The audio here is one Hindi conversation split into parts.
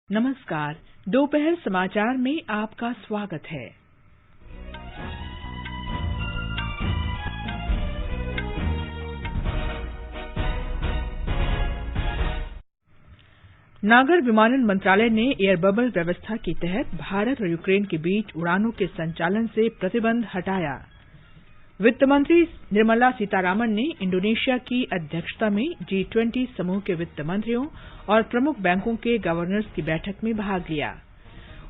नमस्कार। दोपहर समाचार में आपका स्वागत है। नागर विमानन मंत्रालय ने एयर बबल व्यवस्था के तहत भारत और यूक्रेन के बीच उड़ानों के संचालन से प्रतिबंध हटाया। वित्त मंत्री निर्मला सीतारामन ने इंडोनेशिया की अध्यक्षता में G20 समूह के वित्त मंत्रियों और प्रमुख बैंकों के गवर्नर्स की बैठक में भाग लिया।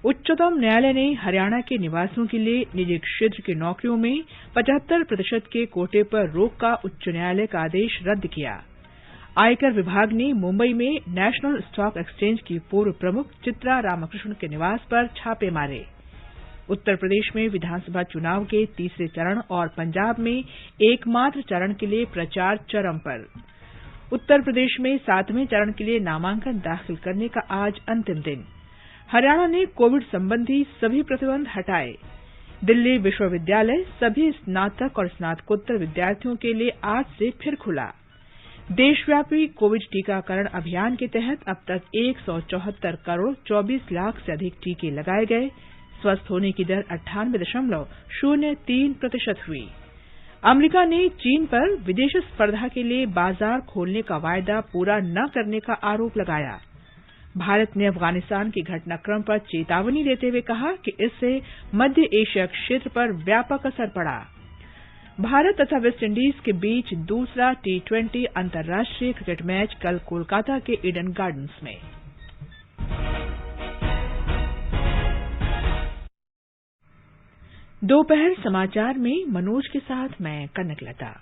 उच्चतम न्यायालय ने हरियाणा के निवासियों के लिए निजी क्षेत्र की नौकरियों में 75% के कोटे पर रोक का उच्च न्यायालय का आदेश रद्द किया। आयकर विभाग ने मुंबई में नेशनल स्टॉक एक्सचेंज की पूर्व प्रमुख चित्रा रामकृष्णन के निवास पर छापे मारे। उत्तर प्रदेश में विधानसभा चुनाव के तीसरे चरण और पंजाब में एकमात्र चरण के लिए प्रचार चरम पर। उत्तर प्रदेश में 7वें चरण के लिए नामांकन दाखिल करने का आज अंतिम दिन। हरियाणा ने कोविड संबंधी सभी प्रतिबंध हटाए। दिल्ली विश्वविद्यालय सभी स्नातक और स्नातकोत्तर विद्यार्थियों के लिए आज से फिर खुला। देशव्यापी कोविड टीकाकरण अभियान के तहत अब तक 174 करोड़ 24 लाख से अधिक टीके लगाए गए। स्वस्थ होने की दर 98.03% हुई। अमेरिका ने चीन पर विदेशी स्पर्धा के लिए बाजार खोलने का वायदा पूरा न करने का आरोप लगाया। भारत ने अफगानिस्तान के घटनाक्रम पर चेतावनी देते हुए कहा कि इससे मध्य एशिया क्षेत्र पर व्यापक असर पड़ा। भारत तथा वेस्टइंडीज के बीच दूसरा T20 अंतर्राष्ट्रीय क्रिकेट मैच कल कोलकाता के ईडन गार्डन्स में। दोपहर समाचार में मनोज के साथ मैं कनकलता।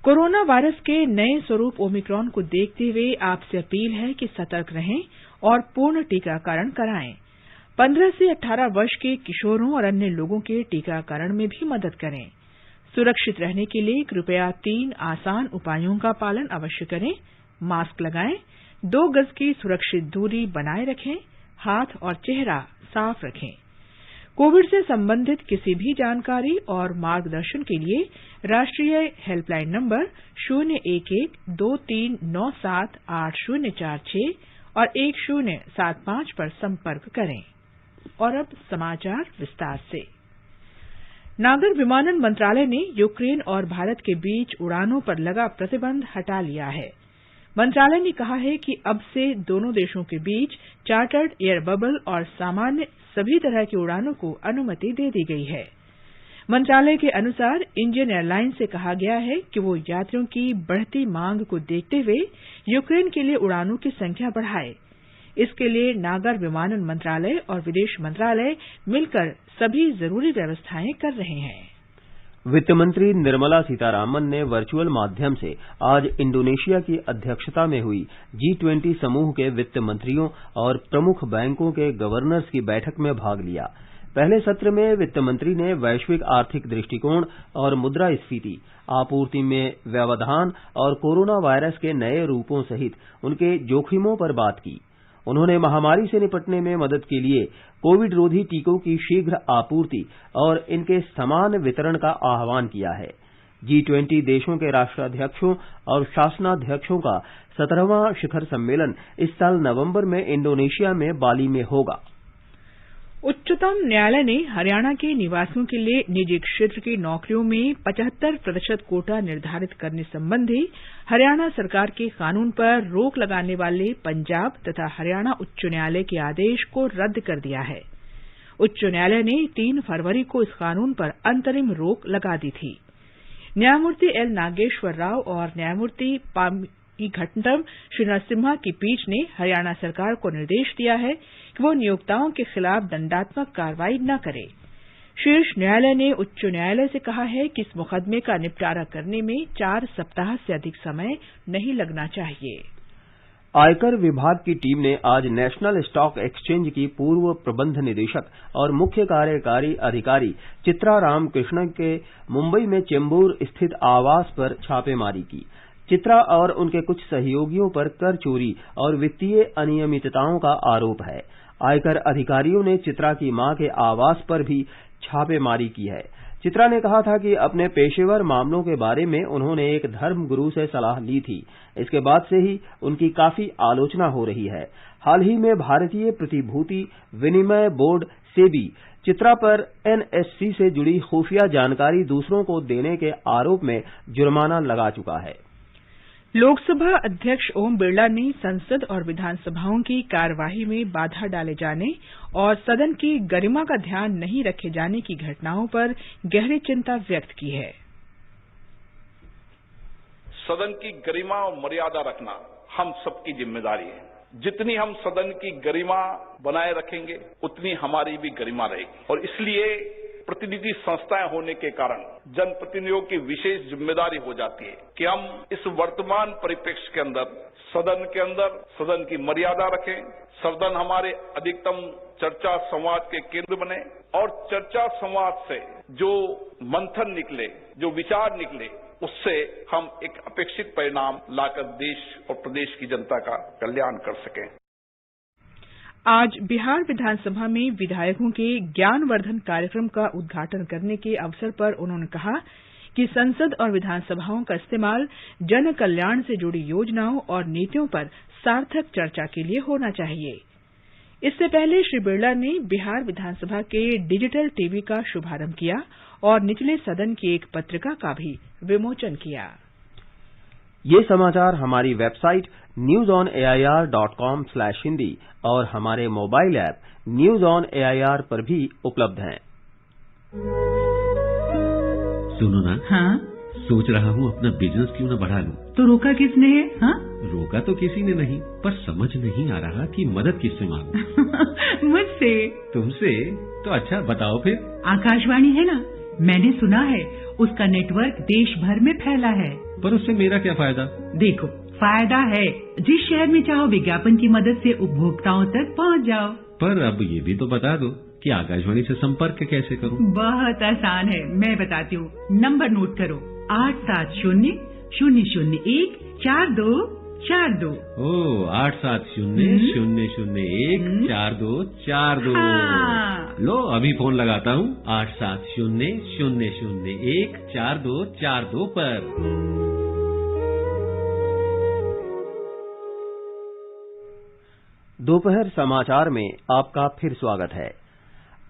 कोरोना वायरस के नए स्वरूप ओमिक्रॉन को देखते हुए आपसे अपील है कि सतर्क रहें और पूर्ण टीकाकरण कराएं। 15 से 18 वर्ष के किशोरों और अन्य लोगों के टीकाकरण में भी मदद करें। सुरक्षित रहने के लिए कृपया 3 आसान उपायों का पालन अवश्य करें। मास्क लगाएं, 2 गज की सुरक्षित दूरी बनाए रखें, हाथ और चेहरा साफ रखें। कोविड से संबंधित किसी भी जानकारी और मार्गदर्शन के लिए राष्ट्रीय हेल्पलाइन नंबर 011-2397-8046 और 1075 पर संपर्क करें। और अब समाचार विस्तार से। नागर विमानन मंत्रालय ने यूक्रेन और भारत के बीच उड़ानों पर लगा प्रतिबंध हटा लिया है। मंत्रालय ने कहा है कि अब से दोनों देशों के बीच चार्टर्ड एयर बबल और सामान्य सभी तरह की उड़ानों को अनुमति दे दी गई है। मंत्रालय के अनुसार इंडियन एयरलाइंस से कहा गया है कि वो यात्रियों की बढ़ती मांग को देखते हुए यूक्रेन के लिए उड़ानों की संख्या बढ़ाए। इसके लिए नागर विमानन मंत्रालय और विदेश मंत्रालय मिलकर सभी जरूरी व्यवस्थाएं कर रहे हैं। वित्त मंत्री निर्मला सीतारामन ने वर्चुअल माध्यम से आज इंडोनेशिया की अध्यक्षता में हुई G20 समूह के वित्त मंत्रियों और प्रमुख बैंकों के गवर्नर्स की बैठक में भाग लिया। पहले सत्र में वित्त मंत्री ने वैश्विक आर्थिक दृष्टिकोण और मुद्रास्फीति, आपूर्ति में व्यवधान और कोरोना वायरस के नए रूपों सहित उनके जोखिमों पर बात की। उन्होंने महामारी से निपटने में मदद के लिए कोविड रोधी टीकों की शीघ्र आपूर्ति और इनके समान वितरण का आह्वान किया है। G20 देशों के राष्ट्राध्यक्षों और शासनाध्यक्षों का 17वां शिखर सम्मेलन इस साल नवंबर में इंडोनेशिया में बाली में होगा। उच्चतम न्यायालय ने हरियाणा के निवासियों के लिए निजी क्षेत्र की नौकरियों में 75% कोटा निर्धारित करने संबंधी हरियाणा सरकार के कानून पर रोक लगाने वाले पंजाब तथा हरियाणा उच्च न्यायालय के आदेश को रद्द कर दिया है। उच्च न्यायालय ने 3 फरवरी को इस कानून पर अंतरिम रोक लगा दी थी। न्यायमूर्ति एल नागेश्वर राव और न्यायमूर्ति घटनम श्री नरसिम्हा की पीठ ने हरियाणा सरकार को निर्देश दिया है कि वो नियोक्ताओं के खिलाफ दंडात्मक कार्रवाई न करे। शीर्ष न्यायालय ने उच्च न्यायालय से कहा है कि इस मुकदमे का निपटारा करने में 4 सप्ताह से अधिक समय नहीं लगना चाहिए। आयकर विभाग की टीम ने आज नेशनल स्टॉक एक्सचेंज की पूर्व प्रबंध निदेशक और मुख्य कार्यकारी अधिकारी चित्रा रामकृष्णन के मुंबई में चेंबूर स्थित आवास पर छापेमारी की। चित्रा और उनके कुछ सहयोगियों पर कर चोरी और वित्तीय अनियमितताओं का आरोप है। आयकर अधिकारियों ने चित्रा की मां के आवास पर भी छापेमारी की है। चित्रा ने कहा था कि अपने पेशेवर मामलों के बारे में उन्होंने एक धर्म गुरु से सलाह ली थी। इसके बाद से ही उनकी काफी आलोचना हो रही है। हाल ही में भारतीय प्रतिभूति विनिमय बोर्ड सेबी चित्रा पर एनएससी से जुड़ी खुफिया जानकारी दूसरों को देने के आरोप में जुर्माना लगा चुका है। लोकसभा अध्यक्ष ओम बिरला ने संसद और विधानसभाओं की कार्यवाही में बाधा डाले जाने और सदन की गरिमा का ध्यान नहीं रखे जाने की घटनाओं पर गहरी चिंता व्यक्त की है। सदन की गरिमा और मर्यादा रखना हम सबकी जिम्मेदारी है। जितनी हम सदन की गरिमा बनाए रखेंगे उतनी हमारी भी गरिमा रहेगी और इसलिए प्रतिनिधि संस्थाएं होने के कारण जनप्रतिनिधियों की विशेष जिम्मेदारी हो जाती है कि हम इस वर्तमान परिप्रेक्ष्य के अंदर सदन की मर्यादा रखें, सदन हमारे अधिकतम चर्चा संवाद के केंद्र बने और चर्चा संवाद से जो मंथन निकले, जो विचार निकले, उससे हम एक अपेक्षित परिणाम लाकर देश और प्रदेश की जनता का कल्याण कर सकें। आज बिहार विधानसभा में विधायकों के ज्ञानवर्धन कार्यक्रम का उद्घाटन करने के अवसर पर उन्होंने कहा कि संसद और विधानसभाओं का इस्तेमाल जन कल्याण से जुड़ी योजनाओं और नीतियों पर सार्थक चर्चा के लिए होना चाहिए। इससे पहले श्री बिरला ने बिहार विधानसभा के डिजिटल टीवी का शुभारंभ किया और निचले सदन की एक पत्रिका का भी विमोचन किया। ये समाचार हमारी वेबसाइट newsonair.com/hindi और हमारे mobile app news on AIR पर भी उपलब्ध हैं। सुनो ना, हाँ? सोच रहा हूँ अपना बिजनेस क्यों न बढ़ा लूं। तो रोका किसने है? हाँ? रोका तो किसी ने नहीं, पर समझ नहीं आ रहा कि मदद किससे मांगूं। मुझसे। तुमसे? तो अच्छा बताओ फिर। आकाशवाणी है ना, मैंने सुना है उसका नेटवर्क देश भर में फैला है। पर उससे मेरा क्या फायदा? देखो, फायदा है। जिस शहर में चाहो विज्ञापन की मदद से उपभोक्ताओं तक पहुंच जाओ। पर अब ये भी तो बता दो कि आकाशवाणी से संपर्क कैसे करूं? बहुत आसान है, मैं बताती हूँ। नंबर नोट करो, 870-001-4242। ओ 870-001-4242। हाँ। लो अभी फोन लगाता हूँ 870-001-4242 पर। दोपहर समाचार में आपका फिर स्वागत है।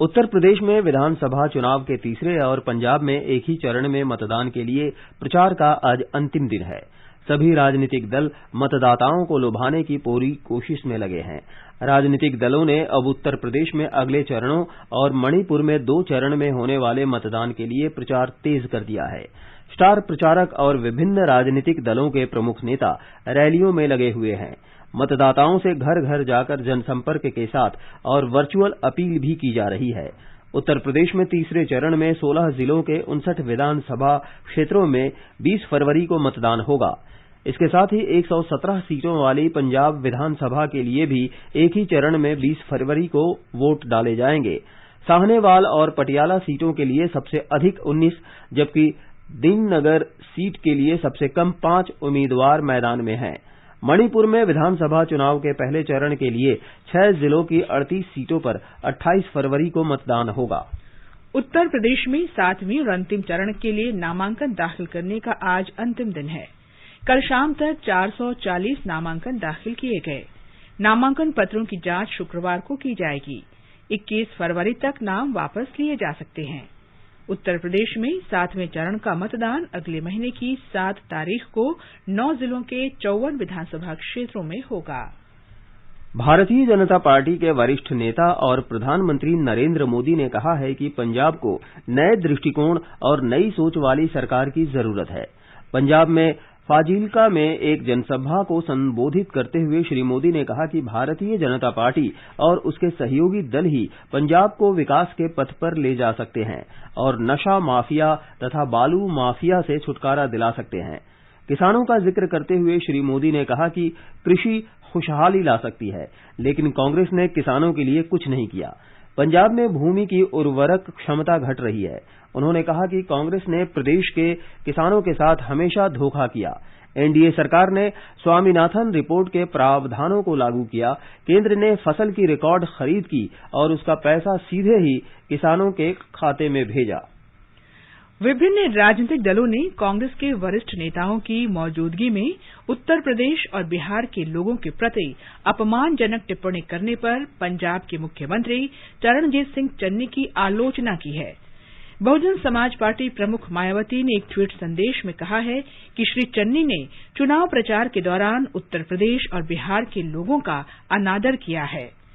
उत्तर प्रदेश में विधानसभा चुनाव के तीसरे और पंजाब में एक ही चरण में मतदान के लिए प्रचार का आज अंतिम दिन है। सभी राजनीतिक दल मतदाताओं को लुभाने की पूरी कोशिश में लगे हैं। राजनीतिक दलों ने अब उत्तर प्रदेश में अगले चरणों और मणिपुर में 2 चरण में होने वाले मतदान के लिए प्रचार तेज कर दिया है। स्टार प्रचारक और विभिन्न राजनीतिक दलों के प्रमुख नेता रैलियों में लगे हुए हैं। मतदाताओं से घर घर जाकर जनसंपर्क के साथ और वर्चुअल अपील भी की जा रही है। उत्तर प्रदेश में तीसरे चरण में 16 जिलों के 59 विधानसभा क्षेत्रों में 20 फरवरी को मतदान होगा। इसके साथ ही 117 सीटों वाली पंजाब विधानसभा के लिए भी एक ही चरण में 20 फरवरी को वोट डाले जाएंगे। साहनेवाल और पटियाला सीटों के लिए सबसे अधिक 19, जबकि दीननगर सीट के लिए सबसे कम 5 उम्मीदवार मैदान में हैं। मणिपुर में विधानसभा चुनाव के पहले चरण के लिए 6 जिलों की 38 सीटों पर 28 फरवरी को मतदान होगा। उत्तर प्रदेश में 7वें और अंतिम चरण के लिए नामांकन दाखिल करने का आज अंतिम दिन है। कल शाम तक 440 नामांकन दाखिल किए गए। नामांकन पत्रों की जांच शुक्रवार को की जाएगी। 21 फरवरी तक नाम वापस लिए जा सकते हैं। उत्तर प्रदेश में 7वें चरण का मतदान अगले महीने की 7 तारीख को 9 जिलों के 54 विधानसभा क्षेत्रों में होगा। भारतीय जनता पार्टी के वरिष्ठ नेता और प्रधानमंत्री नरेंद्र मोदी ने कहा है कि पंजाब को नए दृष्टिकोण और नई सोच वाली सरकार की जरूरत है। पंजाब में फाजिल्का में एक जनसभा को संबोधित करते हुए श्री मोदी ने कहा कि भारतीय जनता पार्टी और उसके सहयोगी दल ही पंजाब को विकास के पथ पर ले जा सकते हैं और नशा माफिया तथा बालू माफिया से छुटकारा दिला सकते हैं। किसानों का जिक्र करते हुए श्री मोदी ने कहा कि कृषि खुशहाली ला सकती है, लेकिन कांग्रेस ने किसानों के लिए कुछ नहीं किया। पंजाब में भूमि की उर्वरक क्षमता घट रही है। उन्होंने कहा कि कांग्रेस ने प्रदेश के किसानों के साथ हमेशा धोखा किया। एनडीए सरकार ने स्वामीनाथन रिपोर्ट के प्रावधानों को लागू किया। केंद्र ने फसल की रिकॉर्ड खरीद की और उसका पैसा सीधे ही किसानों के खाते में भेजा। विभिन्न राजनीतिक दलों ने कांग्रेस के वरिष्ठ नेताओं की मौजूदगी में उत्तर प्रदेश और बिहार के लोगों के प्रति अपमानजनक टिप्पणी करने पर पंजाब के मुख्यमंत्री चरणजीत सिंह चन्नी की आलोचना की है। बहुजन समाज पार्टी प्रमुख मायावती ने एक ट्वीट संदेश में कहा है कि श्री चन्नी ने चुनाव प्रचार के दौरान उत्तर प्रदेश और बिहार के लोगों का अनादर किया है।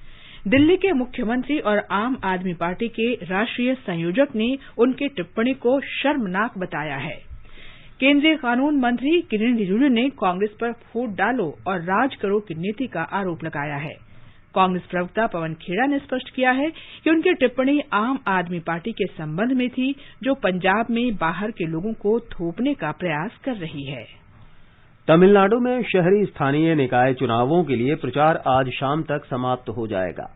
दिल्ली के मुख्यमंत्री और आम आदमी पार्टी के राष्ट्रीय संयोजक ने उनकी टिप्पणी को शर्मनाक बताया है। केंद्रीय कानून मंत्री किरेन रिजिजू ने कांग्रेस पर फूट डालो और राज करो की नीति का आरोप लगाया है। कांग्रेस प्रवक्ता पवन खेड़ा ने स्पष्ट किया है कि उनकी टिप्पणी आम आदमी पार्टी के संबंध में थी, जो पंजाब में बाहर के लोगों को थोपने का प्रयास कर रही है। तमिलनाडु में शहरी स्थानीय निकाय चुनावों के लिए प्रचार आज शाम तक समाप्त हो जाएगा।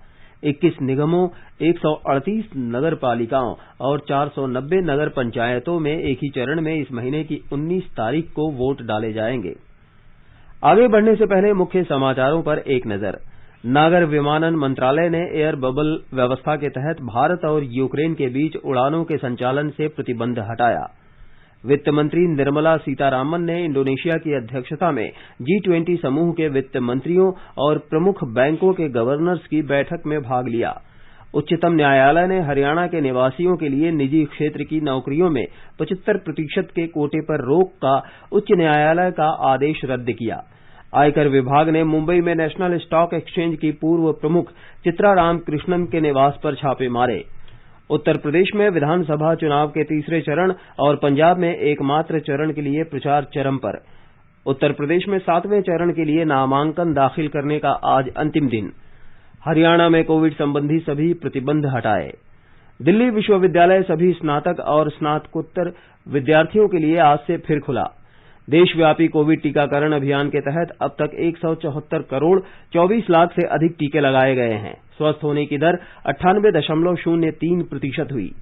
21 निगमों, 138 नगर पालिकाओं और 490 नगर पंचायतों में एक ही चरण में इस महीने की 19 तारीख को वोट डाले जाएंगे। आगे बढ़ने से पहले मुख्य समाचारों पर एक नजर। नागर विमानन मंत्रालय ने एयर बबल व्यवस्था के तहत भारत और यूक्रेन के बीच उड़ानों के संचालन से प्रतिबंध हटाया। वित्त मंत्री निर्मला सीतारामन ने इंडोनेशिया की अध्यक्षता में G20 समूह के वित्त मंत्रियों और प्रमुख बैंकों के गवर्नर्स की बैठक में भाग लिया। उच्चतम न्यायालय ने हरियाणा के निवासियों के लिए निजी क्षेत्र की नौकरियों में 75% के कोटे पर रोक का उच्च न्यायालय का आदेश रद्द किया। आयकर विभाग ने मुंबई में नेशनल स्टॉक एक्सचेंज की पूर्व प्रमुख चित्रा रामकृष्णन के निवास पर छापे मारे। उत्तर प्रदेश में विधानसभा चुनाव के तीसरे चरण और पंजाब में एकमात्र चरण के लिए प्रचार चरम पर। उत्तर प्रदेश में 7वें चरण के लिए नामांकन दाखिल करने का आज अंतिम दिन। हरियाणा में कोविड संबंधी सभी प्रतिबंध हटाए। दिल्ली विश्वविद्यालय सभी स्नातक और स्नातकोत्तर विद्यार्थियों के लिए आज से फिर खुला। देशव्यापी कोविड टीकाकरण अभियान के तहत अब तक 174 करोड़ 24 लाख से अधिक टीके लगाए गए हैं। स्वस्थ होने की दर 98.03% हुई।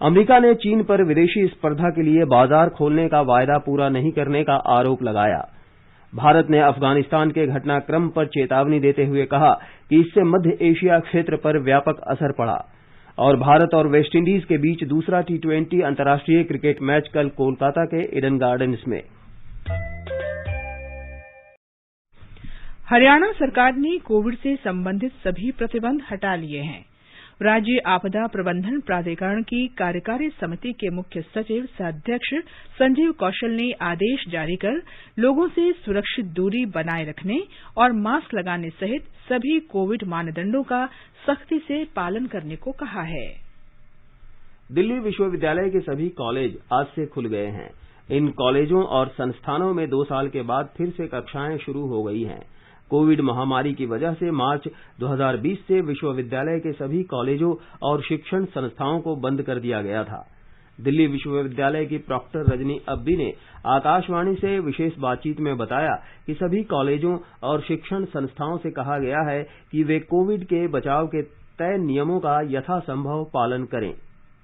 अमेरिका ने चीन पर विदेशी स्पर्धा के लिए बाजार खोलने का वायदा पूरा नहीं करने का आरोप लगाया। भारत ने अफगानिस्तान के घटनाक्रम पर चेतावनी देते हुए कहा कि इससे मध्य एशिया क्षेत्र पर व्यापक असर पड़ा। और भारत और वेस्टइंडीज के बीच दूसरा T20 अंतर्राष्ट्रीय क्रिकेट मैच कल कोलकाता के ईडन गार्डन्स में। हरियाणा सरकार ने कोविड से संबंधित सभी प्रतिबंध हटा लिए हैं। राज्य आपदा प्रबंधन प्राधिकरण की कार्यकारी समिति के मुख्य सचिव सह अध्यक्ष संजीव कौशल ने आदेश जारी कर लोगों से सुरक्षित दूरी बनाए रखने और मास्क लगाने सहित सभी कोविड मानदंडों का सख्ती से पालन करने को कहा है। दिल्ली विश्वविद्यालय के सभी कॉलेज आज से खुल गए हैं। इन कॉलेजों और संस्थानों में 2 साल के बाद फिर से कक्षाएं शुरू हो गई हैं। कोविड महामारी की वजह से मार्च 2020 से विश्वविद्यालय के सभी कॉलेजों और शिक्षण संस्थाओं को बंद कर दिया गया था। दिल्ली विश्वविद्यालय की प्रॉक्टर रजनी अब्दी ने आकाशवाणी से विशेष बातचीत में बताया कि सभी कॉलेजों और शिक्षण संस्थाओं से कहा गया है कि वे कोविड के बचाव के तय नियमों का यथासंभव पालन करें।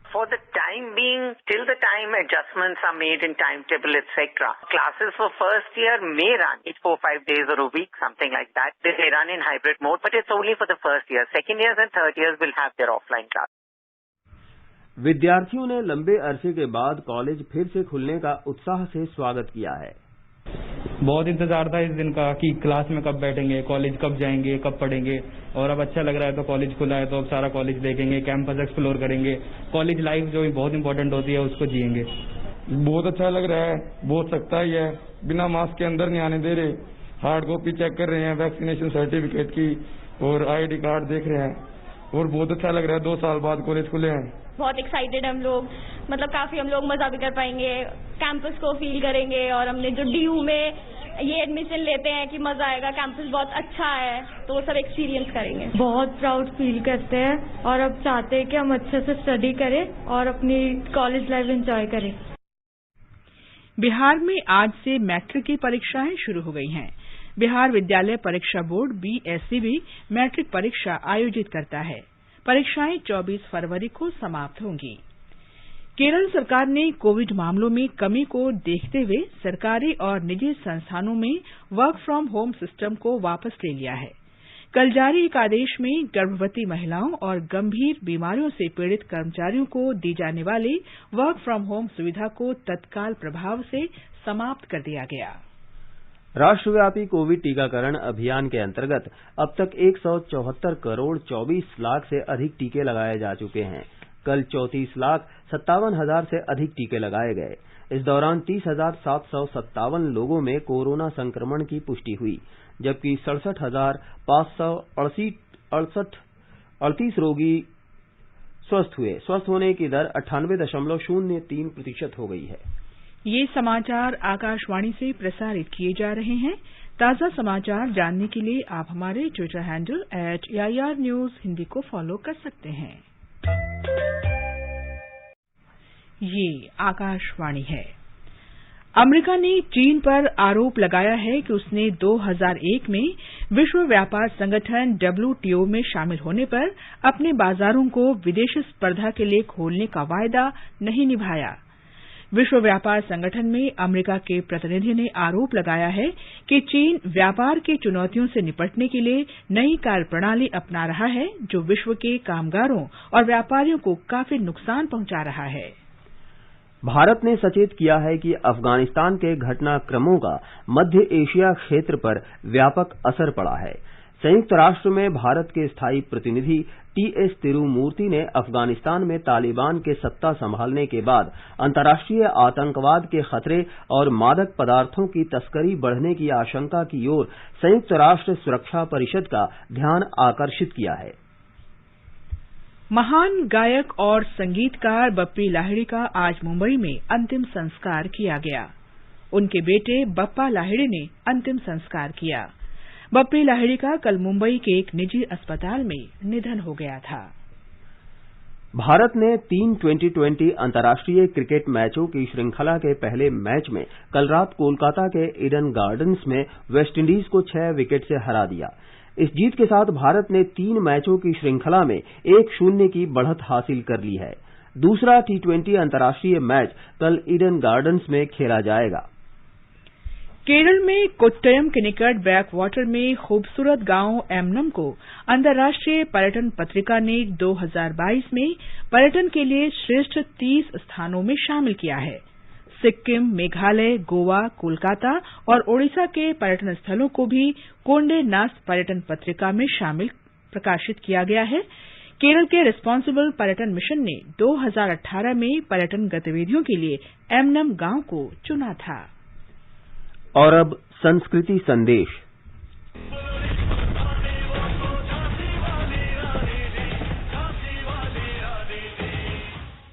For the time being, till the time adjustments are made in timetable, etc., classes for first year may run 4-5 days or a week, something like that. They may run in hybrid mode, but it's only for the first year. Second years and third years will have their offline class. विद्यार्थियों ने लंबे अरसे के बाद कॉलेज फिर से खुलने का उत्साह से स्वागत किया है। बहुत इंतजार था इस दिन का कि क्लास में कब बैठेंगे, कॉलेज कब जाएंगे, कब पढ़ेंगे, और अब अच्छा लग रहा है तो कॉलेज खुला है तो अब सारा कॉलेज देखेंगे, कैंपस एक्सप्लोर करेंगे, कॉलेज लाइफ जो बहुत इंपॉर्टेंट होती है उसको जिएंगे। बहुत अच्छा लग रहा है, बहुत सख्ता ही है, बिना मास्क के अंदर नहीं आने दे रहे, हार्ड कॉपी चेक कर रहे हैं वैक्सीनेशन सर्टिफिकेट की और ID कार्ड देख रहे हैं और बहुत अच्छा लग रहा है। 2 साल बाद कॉलेज खुले हैं। बहुत एक्साइटेड हम लोग, मतलब काफी हम लोग मजा भी कर पाएंगे, कैंपस को फील करेंगे और हमने जो DU में ये एडमिशन लेते हैं कि मजा आएगा, कैंपस बहुत अच्छा है तो वो सब एक्सपीरियंस करेंगे। बहुत प्राउड फील करते हैं और अब चाहते हैं कि हम अच्छे से स्टडी करें और अपनी कॉलेज लाइफ एंजॉय करें। बिहार में आज से मैट्रिक की परीक्षाएं शुरू हो गई हैं। बिहार विद्यालय परीक्षा बोर्ड BSC भी मैट्रिक परीक्षा आयोजित करता है। परीक्षाएं 24 फरवरी को समाप्त होंगी। केरल सरकार ने कोविड मामलों में कमी को देखते हुए सरकारी और निजी संस्थानों में वर्क फ्रॉम होम सिस्टम को वापस ले लिया है। कल जारी एक आदेश में गर्भवती महिलाओं और गंभीर बीमारियों से पीड़ित कर्मचारियों को दी जाने वाली वर्क फ्रॉम होम सुविधा को तत्काल प्रभाव से समाप्त कर दिया गया। राष्ट्रव्यापी कोविड टीकाकरण अभियान के अंतर्गत अब तक 174 करोड़ 24 लाख से अधिक टीके लगाए जा चुके हैं। कल 34,57,000 से अधिक टीके लगाए गए। इस दौरान 30,757 लोगों में कोरोना संक्रमण की पुष्टि हुई, जबकि 67,538 रोगी स्वस्थ हुए। स्वस्थ होने की दर 98.03% हो गई है। ये समाचार आकाशवाणी से प्रसारित किए जा रहे हैं। ताजा समाचार जानने के लिए आप हमारे Twitter handle @AIR News Hindi को फॉलो कर सकते हैं। ये आकाशवाणी है। अमेरिका ने चीन पर आरोप लगाया है कि उसने 2001 में विश्व व्यापार संगठन WTO में शामिल होने पर अपने बाजारों को विदेशी स्पर्धा के लिए खोलने का वायदा नहीं निभाया। विश्व व्यापार संगठन में अमेरिका के प्रतिनिधि ने आरोप लगाया है कि चीन व्यापार की चुनौतियों से निपटने के लिए नई कार्यप्रणाली अपना रहा है, जो विश्व के कामगारों और व्यापारियों को काफी नुकसान पहुंचा रहा है। भारत ने सचेत किया है कि अफगानिस्तान के घटनाक्रमों का मध्य एशिया क्षेत्र पर व्यापक असर पड़ा है। संयुक्त राष्ट्र में भारत के स्थायी प्रतिनिधि TS तिरुमूर्ति ने अफगानिस्तान में तालिबान के सत्ता संभालने के बाद अंतर्राष्ट्रीय आतंकवाद के खतरे और मादक पदार्थों की तस्करी बढ़ने की आशंका की ओर संयुक्त राष्ट्र सुरक्षा परिषद का ध्यान आकर्षित किया है। महान गायक और संगीतकार बप्पी लाहिड़ी का आज मुंबई में अंतिम संस्कार किया गया। उनके बेटे बप्पा लाहिड़ी ने अंतिम संस्कार किया। बप्पी लाहिड़ी का कल मुंबई के एक निजी अस्पताल में निधन हो गया था। भारत ने 3 2020 अंतर्राष्ट्रीय क्रिकेट मैचों की श्रृंखला के पहले मैच में कल रात कोलकाता के ईडन गार्डन्स में वेस्टइंडीज को 6 विकेट से हरा दिया। इस जीत के साथ भारत ने 3 मैचों की श्रृंखला में 1-0 की बढ़त हासिल कर ली है। दूसरा T20 अंतर्राष्ट्रीय मैच कल ईडन गार्डन्स में खेला जाएगा। केरल में कोट्टयम के निकट बैक वाटर में खूबसूरत गांव एमनम को अंतर्राष्ट्रीय पर्यटन पत्रिका ने 2022 में पर्यटन के लिए श्रेष्ठ 30 स्थानों में शामिल किया है। सिक्किम, मेघालय, गोवा, कोलकाता और ओडिशा के पर्यटन स्थलों को भी कोंडे नास्ट पर्यटन पत्रिका में शामिल प्रकाशित किया गया है। केरल के रिस्पांसिबल पर्यटन मिशन ने 2018 में पर्यटन गतिविधियों के लिए एमनम गांव को चुना था। और अब संस्कृति संदेश।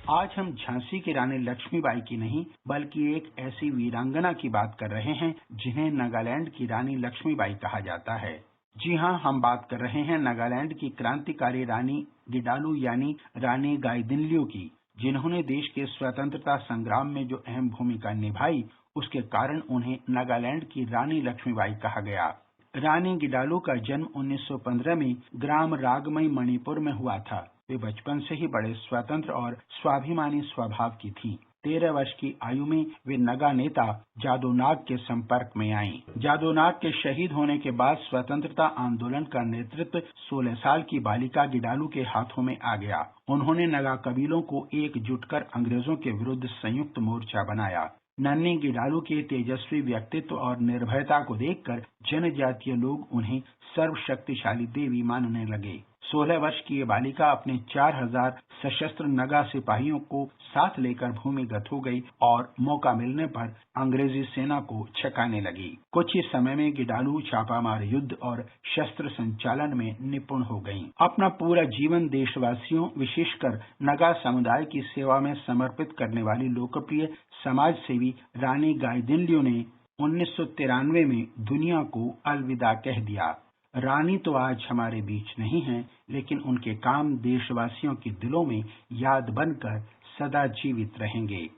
आज हम झांसी की रानी लक्ष्मीबाई की नहीं बल्कि एक ऐसी वीरांगना की बात कर रहे हैं जिन्हें नागालैंड की रानी लक्ष्मीबाई कहा जाता है। जी हां, हम बात कर रहे हैं नागालैंड की क्रांतिकारी रानी गिडालू यानी रानी गाइदिन्ल्यू की, जिन्होंने देश के स्वतंत्रता संग्राम में जो अहम भूमिका निभाई उसके कारण उन्हें नागालैंड की रानी लक्ष्मीबाई कहा गया। रानी गिडालू का जन्म 1915 में ग्राम रागमई मणिपुर में हुआ था। वे बचपन से ही बड़े स्वतंत्र और स्वाभिमानी स्वभाव की थीं। 13 वर्ष की आयु में वे नगा नेता जादोनाग के संपर्क में आईं। जादोनाग के शहीद होने के बाद स्वतंत्रता आंदोलन का नेतृत्व 16 साल की बालिका गिडालू के हाथों में आ गया। उन्होंने नगा कबीलों को एकजुट कर अंग्रेजों के विरुद्ध संयुक्त मोर्चा बनाया। नन्ही गिडालू के तेजस्वी व्यक्तित्व और निर्भयता को देखकर जनजातीय लोग उन्हें सर्वशक्तिशाली देवी मानने लगे। 16 वर्ष की ये बालिका अपने 4000 सशस्त्र नगा सिपाहियों को साथ लेकर भूमिगत हो गई और मौका मिलने पर अंग्रेजी सेना को छकाने लगी। कुछ ही समय में गिडालू छापामार युद्ध और शस्त्र संचालन में निपुण हो गईं। अपना पूरा जीवन देशवासियों विशेषकर नगा समुदाय की सेवा में समर्पित करने वाली लोकप्रिय समाज सेवी रानी गाइदिन्ल्यू ने 1993 में दुनिया को अलविदा कह दिया। रानी तो आज हमारे बीच नहीं हैं, लेकिन उनके काम देशवासियों के दिलों में याद बनकर सदा जीवित रहेंगे।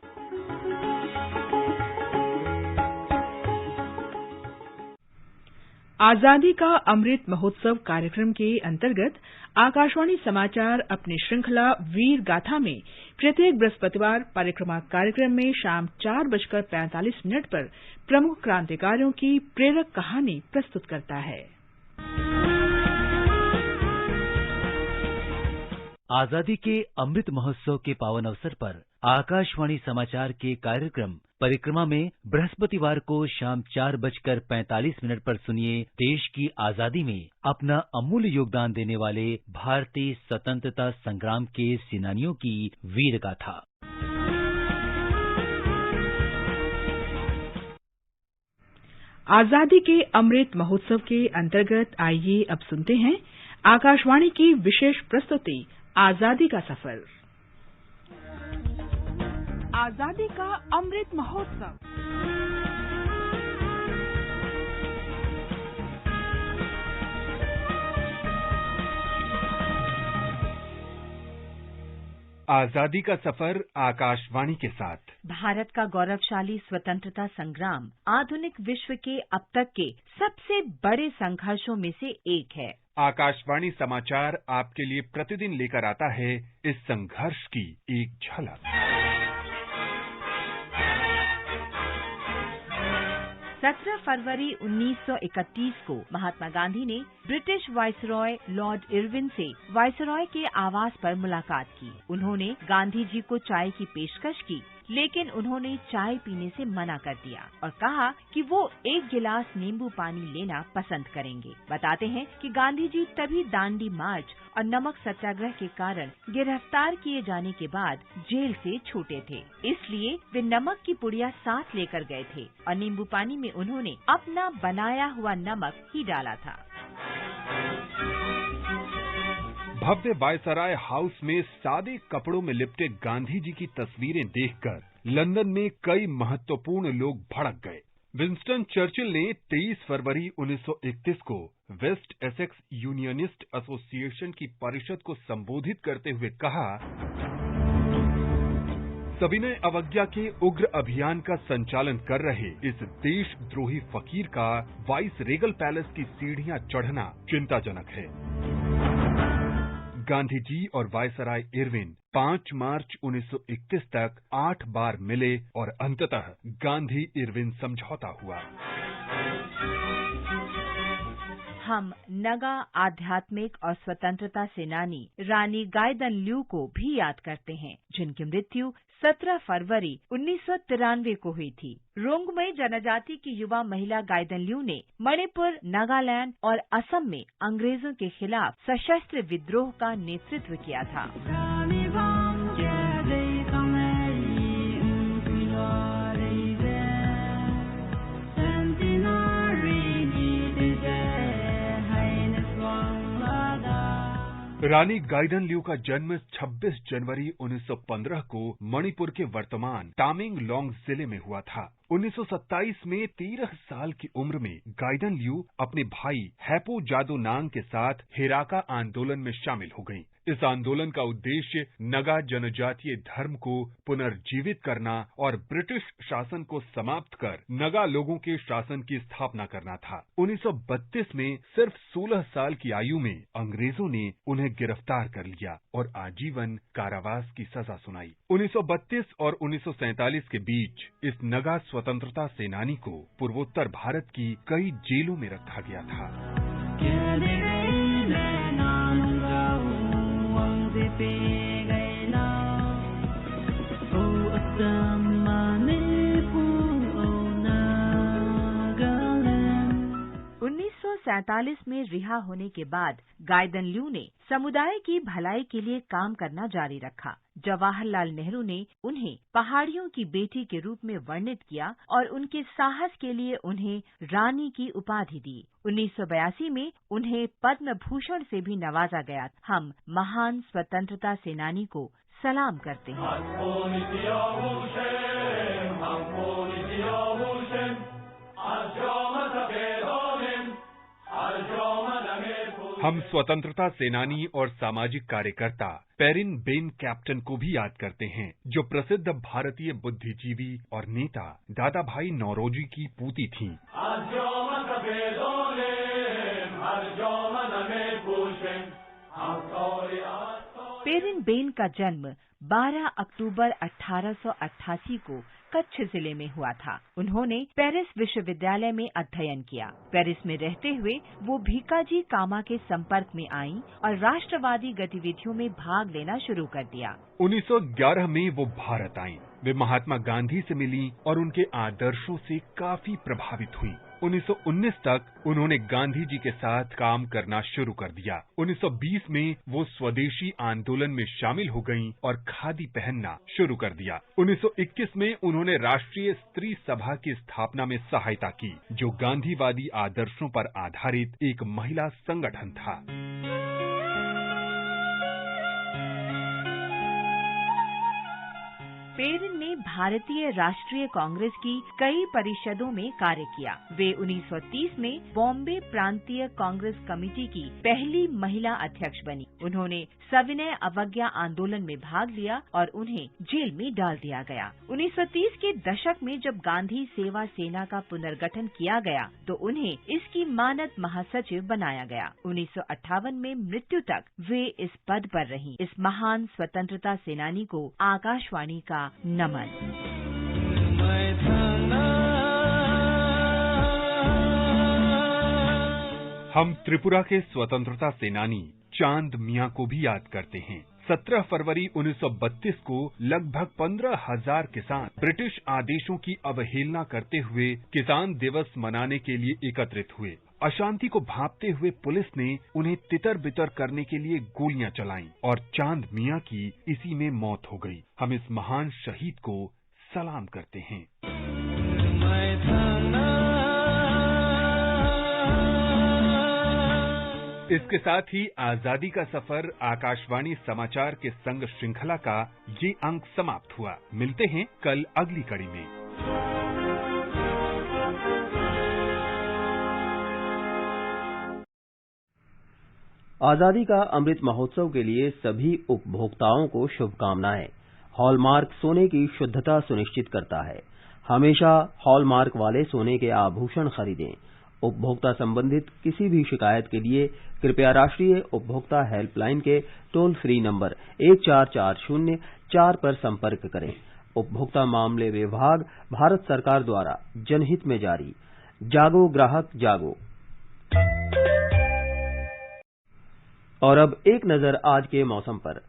आजादी का अमृत महोत्सव कार्यक्रम के अंतर्गत आकाशवाणी समाचार अपनी श्रृंखला वीर गाथा में प्रत्येक बृहस्पतिवार परिक्रमा कार्यक्रम में शाम 4:45 पर प्रमुख क्रांतिकारियों की प्रेरक कहानी प्रस्तुत करता है। आजादी के अमृत महोत्सव के पावन अवसर पर आकाशवाणी समाचार के कार्यक्रम परिक्रमा में बृहस्पतिवार को शाम 4:45 पर सुनिए देश की आजादी में अपना अमूल्य योगदान देने वाले भारतीय स्वतंत्रता संग्राम के सेनानियों की वीर गाथा। आजादी के अमृत महोत्सव के अंतर्गत आइए अब सुनते हैं आकाशवाणी की विशेष प्रस्तुति आजादी का सफर। आजादी का अमृत महोत्सव। आजादी का सफर आकाशवाणी के साथ। भारत का गौरवशाली स्वतंत्रता संग्राम आधुनिक विश्व के अब तक के सबसे बड़े संघर्षों में से एक है। आकाशवाणी समाचार आपके लिए प्रतिदिन लेकर आता है इस संघर्ष की एक झलक। 17 फरवरी 1931 को महात्मा गांधी ने ब्रिटिश वायसरॉय लॉर्ड इरविन से वायसरॉय के आवास पर मुलाकात की। उन्होंने गांधी जी को चाय की पेशकश की, लेकिन उन्होंने चाय पीने से मना कर दिया और कहा कि वो एक गिलास नींबू पानी लेना पसंद करेंगे। बताते हैं कि गांधी जी तभी दांडी मार्च और नमक सत्याग्रह के कारण गिरफ्तार किए जाने के बाद जेल से छूटे थे, इसलिए वे नमक की पुड़िया साथ लेकर गए थे और नींबू पानी में उन्होंने अपना बनाया हुआ नमक ही डाला था। भव्य वायसराय हाउस में सादे कपड़ों में लिपटे गांधी जी की तस्वीरें देखकर लंदन में कई महत्वपूर्ण लोग भड़क गए। विंस्टन चर्चिल ने 23 फरवरी 1931 को वेस्ट एसेक्स यूनियनिस्ट एसोसिएशन की परिषद को संबोधित करते हुए कहा, सविनय अवज्ञा के उग्र अभियान का संचालन कर रहे इस देशद्रोही फकीर का वाइस रेगल पैलेस की सीढ़ियां चढ़ना चिंताजनक है। गांधी जी और वायसराय इरविन 5 मार्च 1931 तक 8 बार मिले और अंततः गांधी इरविन समझौता हुआ। हम नगा आध्यात्मिक और स्वतंत्रता सेनानी रानी गाइदनल्यू को भी याद करते हैं, जिनकी मृत्यु 17 फरवरी 1993 को हुई थी। रोंगमई जनजाति की युवा महिला गाइदनल्यू ने मणिपुर, नागालैंड और असम में अंग्रेजों के खिलाफ सशस्त्र विद्रोह का नेतृत्व किया था। रानी गाइदनल्यू का जन्म 26 जनवरी 1915 को मणिपुर के वर्तमान टामेंगलोंग जिले में हुआ था। 1927 में 13 साल की उम्र में गाइदनल्यू अपने भाई हैपो जादोनांग के साथ हेराका आंदोलन में शामिल हो गईं। इस आंदोलन का उद्देश्य नगा जनजातीय धर्म को पुनर्जीवित करना और ब्रिटिश शासन को समाप्त कर नगा लोगों के शासन की स्थापना करना था। 1932 में सिर्फ 16 साल की आयु में अंग्रेजों ने उन्हें गिरफ्तार कर लिया और आजीवन कारावास की सजा सुनाई। 1932 और 1947 के बीच इस नगा स्वतंत्रता सेनानी को पूर्वोत्तर भारत की कई जेलों में रखा गया था। सैतालीस में रिहा होने के बाद गाइदनल्यू ने समुदाय की भलाई के लिए काम करना जारी रखा। जवाहरलाल नेहरू ने उन्हें पहाड़ियों की बेटी के रूप में वर्णित किया और उनके साहस के लिए उन्हें रानी की उपाधि दी। 1982 में उन्हें पद्म भूषण से भी नवाजा गया। हम महान स्वतंत्रता सेनानी को सलाम करते हैं। हम स्वतंत्रता सेनानी और सामाजिक कार्यकर्ता पेरिन बेन कैप्टन को भी याद करते हैं, जो प्रसिद्ध भारतीय बुद्धिजीवी और नेता दादा भाई नौरोजी की पूती थीं। पेरिन बेन का जन्म 12 अक्टूबर 1888 को कच्छ जिले में हुआ था। उन्होंने पेरिस विश्वविद्यालय में अध्ययन किया। पेरिस में रहते हुए वो भीकाजी कामा के संपर्क में आईं और राष्ट्रवादी गतिविधियों में भाग लेना शुरू कर दिया। 1911 में वो भारत आईं। वे महात्मा गांधी से मिली और उनके आदर्शों से काफी प्रभावित हुई। 1919 तक उन्होंने गांधी जी के साथ काम करना शुरू कर दिया। 1920 में वो स्वदेशी आंदोलन में शामिल हो गईं और खादी पहनना शुरू कर दिया। 1921 में उन्होंने राष्ट्रीय स्त्री सभा की स्थापना में सहायता की, जो गांधीवादी आदर्शों पर आधारित एक महिला संगठन था। पेरिन ने भारतीय राष्ट्रीय कांग्रेस की कई परिषदों में कार्य किया। वे 1930 में बॉम्बे प्रांतीय कांग्रेस कमेटी की पहली महिला अध्यक्ष बनी। उन्होंने सविनय अवज्ञा आंदोलन में भाग लिया और उन्हें जेल में डाल दिया गया। 1930 के दशक में जब गांधी सेवा सेना का पुनर्गठन किया गया तो उन्हें इसकी मानद महासचिव बनाया गया। 1958 में मृत्यु तक वे इस पद पर रहीं। इस महान स्वतंत्रता सेनानी को आकाशवाणी का नमन। हम त्रिपुरा के स्वतंत्रता सेनानी चांद मियां को भी याद करते हैं। 17 फरवरी 1932 को लगभग 15,000 किसान ब्रिटिश आदेशों की अवहेलना करते हुए किसान दिवस मनाने के लिए एकत्रित हुए। अशांति को भांपते हुए पुलिस ने उन्हें तितर बितर करने के लिए गोलियां चलाईं और चांद मियां की इसी में मौत हो गई। हम इस महान शहीद को सलाम करते हैं। इसके साथ ही आजादी का सफर आकाशवाणी समाचार के संग श्रृंखला का ये अंक समाप्त हुआ। मिलते हैं कल अगली कड़ी में। आजादी का अमृत महोत्सव के लिए सभी उपभोक्ताओं को शुभकामनाएं। हॉलमार्क सोने की शुद्धता सुनिश्चित करता है। हमेशा हॉलमार्क वाले सोने के आभूषण खरीदें। उपभोक्ता संबंधित किसी भी शिकायत के लिए कृपया राष्ट्रीय उपभोक्ता हेल्पलाइन के टोल फ्री नंबर 1440-4 पर संपर्क करें। उपभोक्ता मामले विभाग, भारत सरकार द्वारा जनहित में जारी। जागो ग्राहक जागो। और अब एक नजर आज के मौसम पर।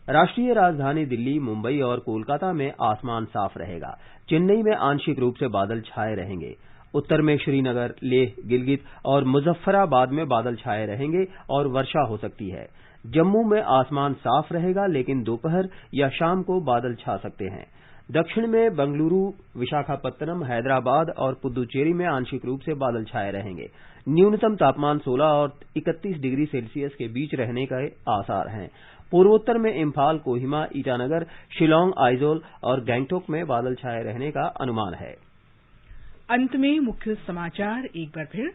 राष्ट्रीय राजधानी दिल्ली, मुंबई और कोलकाता में आसमान साफ रहेगा। चेन्नई में आंशिक रूप से बादल छाए रहेंगे। उत्तर में श्रीनगर, लेह, गिलगित और मुजफ्फराबाद में बादल छाए रहेंगे और वर्षा हो सकती है। जम्मू में आसमान साफ रहेगा, लेकिन दोपहर या शाम को बादल छा सकते हैं। दक्षिण में बेंगलुरु, विशाखापत्तनम, हैदराबाद और पुदुचेरी में आंशिक रूप से बादल छाए रहेंगे। न्यूनतम तापमान 16 और 31 डिग्री सेल्सियस के बीच रहने के आसार हैं। पूर्वोत्तर में इम्फाल, कोहिमा, ईटानगर, शिलांग, आइजोल और गैंगटोक में बादल छाए रहने का अनुमान है। अंत में मुख्य समाचार एक बार फिर।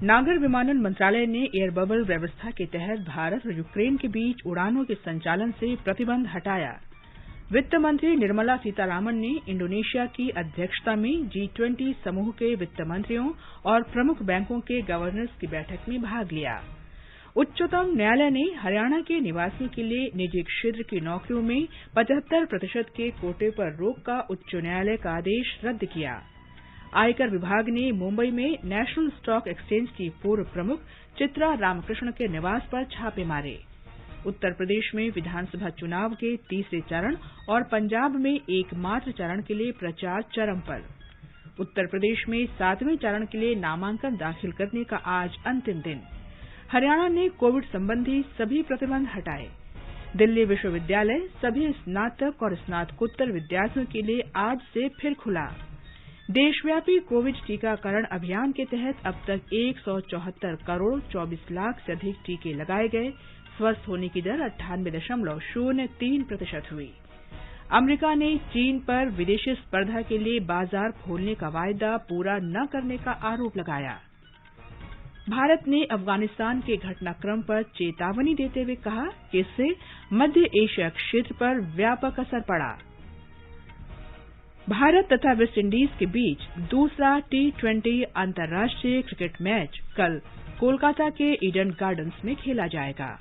नागर विमानन मंत्रालय ने एयर बबल व्यवस्था के तहत भारत और यूक्रेन के बीच उड़ानों के संचालन से प्रतिबंध हटाया। वित्त मंत्री निर्मला सीतारामन ने इंडोनेशिया की अध्यक्षता में G20 समूह के वित्त मंत्रियों और प्रमुख बैंकों के गवर्नर्स की बैठक में भाग लिया। उच्चतम न्यायालय ने हरियाणा के निवासियों के लिए निजी क्षेत्र की नौकरियों में 75% के कोटे पर रोक का उच्च न्यायालय का आदेश रद्द किया। आयकर विभाग ने मुंबई में नेशनल स्टॉक एक्सचेंज की पूर्व प्रमुख चित्रा रामकृष्ण के निवास पर छापे मारे। उत्तर प्रदेश में विधानसभा चुनाव के तीसरे चरण और पंजाब में एकमात्र चरण के लिए प्रचार चरम पर। उत्तर प्रदेश में 7वें चरण के लिए नामांकन दाखिल करने का आज अंतिम दिन। हरियाणा ने कोविड संबंधी सभी प्रतिबंध हटाए। दिल्ली विश्वविद्यालय सभी स्नातक और स्नातकोत्तर विद्यार्थियों के लिए आज से फिर खुला। देशव्यापी कोविड टीकाकरण अभियान के तहत अब तक 174 करोड़ 24 लाख से अधिक टीके लगाए गए। स्वस्थ होने की दर 98.03% हुई। अमेरिका ने चीन पर विदेशी स्पर्धा के लिए बाजार खोलने का वायदा पूरा न करने का आरोप लगाया। भारत ने अफगानिस्तान के घटनाक्रम पर चेतावनी देते हुए कहा कि इससे मध्य एशिया क्षेत्र पर व्यापक असर पड़ा। भारत तथा वेस्टइंडीज के बीच दूसरा T20 अंतर्राष्ट्रीय क्रिकेट मैच कल कोलकाता के ईडन गार्डन्स में खेला जाएगा।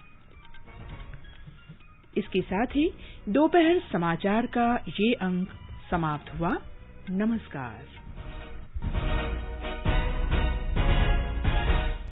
इसके साथ ही दोपहर समाचार का ये अंक समाप्त हुआ। नमस्कार।